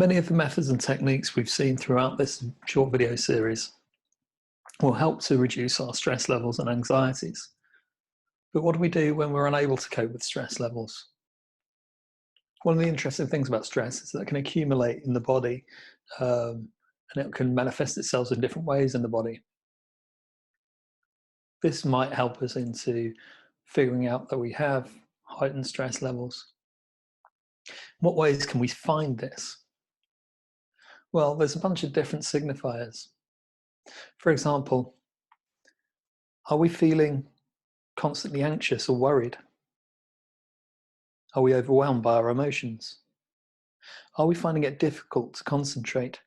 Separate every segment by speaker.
Speaker 1: Many of the methods and techniques we've seen throughout this short video series will help to reduce our stress levels and anxieties. But what do we do when we're unable to cope with stress levels? One of the interesting things about stress is that it can accumulate in the body and it can manifest itself in different ways in the body. This might help us into figuring out that we have heightened stress levels. What ways can we find this? Well, there's a bunch of different signifiers. For example, are we feeling constantly anxious or worried? Are we overwhelmed by our emotions? Are we finding it difficult to concentrate?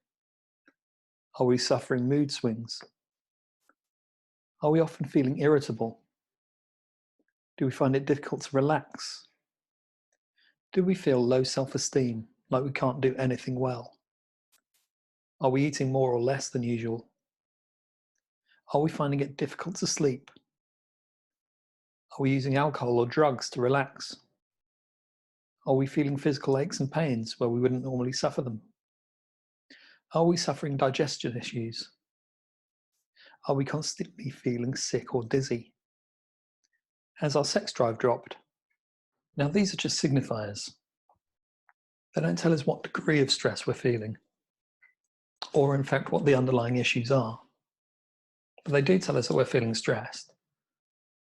Speaker 1: Are we suffering mood swings? Are we often feeling irritable? Do we find it difficult to relax? Do we feel low self-esteem, like we can't do anything well? Are we eating more or less than usual? Are we finding it difficult to sleep? Are we using alcohol or drugs to relax? Are we feeling physical aches and pains where we wouldn't normally suffer them? Are we suffering digestion issues? Are we constantly feeling sick or dizzy? Has our sex drive dropped? Now, these are just signifiers. They don't tell us what degree of stress we're feeling, or in fact what the underlying issues are. But they do tell us that we're feeling stressed,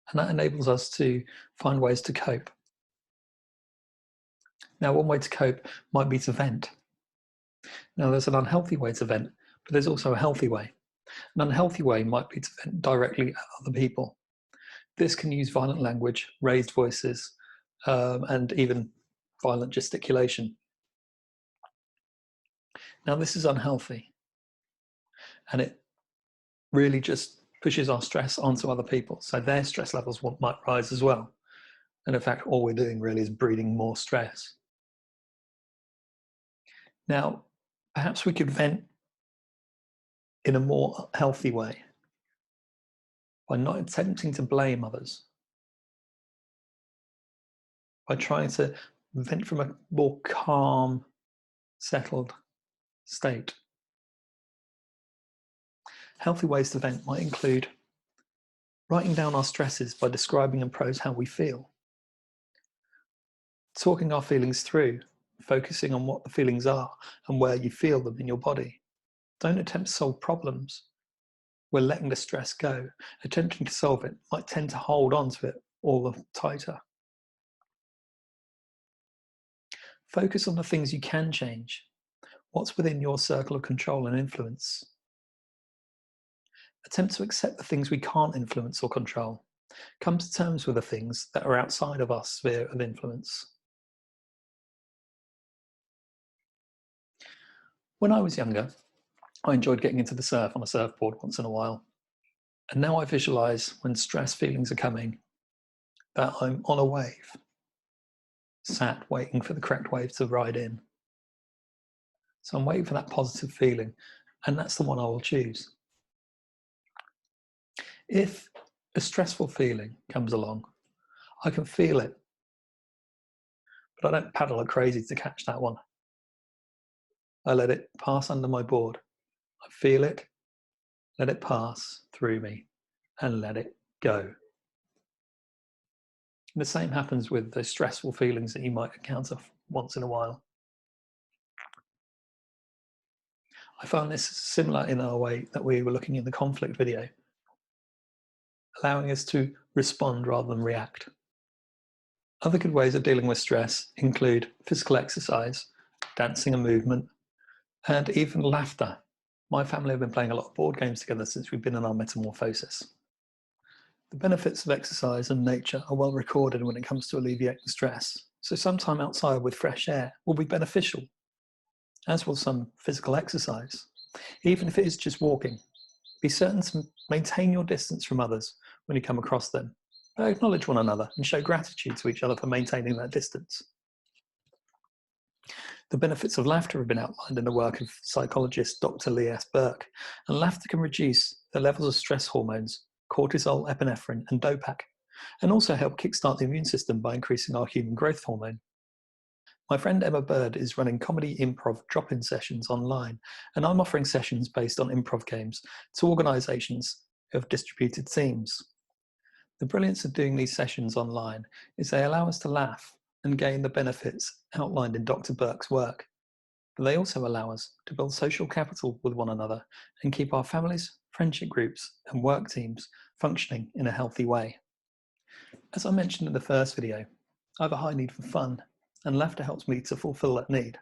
Speaker 1: and that enables us to find ways to cope. Now, one way to cope might be to vent. Now, there's an unhealthy way to vent, but there's also a healthy way. An unhealthy way might be to vent directly at other people. This can use violent language, raised voices, and even violent gesticulation. Now, this is unhealthy, and it really just pushes our stress onto other people. So their stress levels might rise as well. And in fact, all we're doing really is breeding more stress. Now, perhaps we could vent in a more healthy way by not attempting to blame others, by trying to vent from a more calm, settled state. Healthy ways to vent might include writing down our stresses by describing in prose how we feel, talking our feelings through, focusing on what the feelings are and where you feel them in your body. Don't attempt to solve problems. We're letting the stress go. Attempting to solve it might tend to hold on to it all the tighter. Focus on the things you can change. What's within your circle of control and influence? Attempt to accept the things we can't influence or control. Come to terms with the things that are outside of our sphere of influence. When I was younger, I enjoyed getting into the surf on a surfboard once in a while. And now I visualize when stress feelings are coming, that I'm on a wave, sat waiting for the correct wave to ride in. So I'm waiting for that positive feeling, and that's the one I will choose. If a stressful feeling comes along, I can feel it, but I don't paddle like crazy to catch that one. I let it pass under my board. I feel it, let it pass through me, and let it go. And the same happens with the stressful feelings that you might encounter once in a while. I found this similar in our way that we were looking in the conflict video, allowing us to respond rather than react. Other good ways of dealing with stress include physical exercise, dancing and movement, and even laughter. My family have been playing a lot of board games together since we've been in our metamorphosis. The benefits of exercise and nature are well recorded when it comes to alleviating stress, so some time outside with fresh air will be beneficial, as will some physical exercise. Even if it is just walking, be certain to maintain your distance from others when you come across them. Acknowledge one another and show gratitude to each other for maintaining that distance. The benefits of laughter have been outlined in the work of psychologist Dr. Lee S. Burke, and laughter can reduce the levels of stress hormones, cortisol, epinephrine, and DOPAC, and also help kickstart the immune system by increasing our human growth hormone. My friend Emma Bird is running comedy improv drop-in sessions online, and I'm offering sessions based on improv games to organisations who have distributed themes. The brilliance of doing these sessions online is they allow us to laugh and gain the benefits outlined in Dr. Burke's work, but they also allow us to build social capital with one another and keep our families, friendship groups, and work teams functioning in a healthy way. As I mentioned in the first video, I have a high need for fun, and laughter helps me to fulfill that need.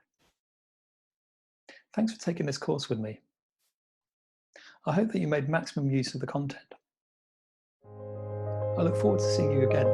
Speaker 1: Thanks for taking this course with me. I hope that you made maximum use of the content. I look forward to seeing you again.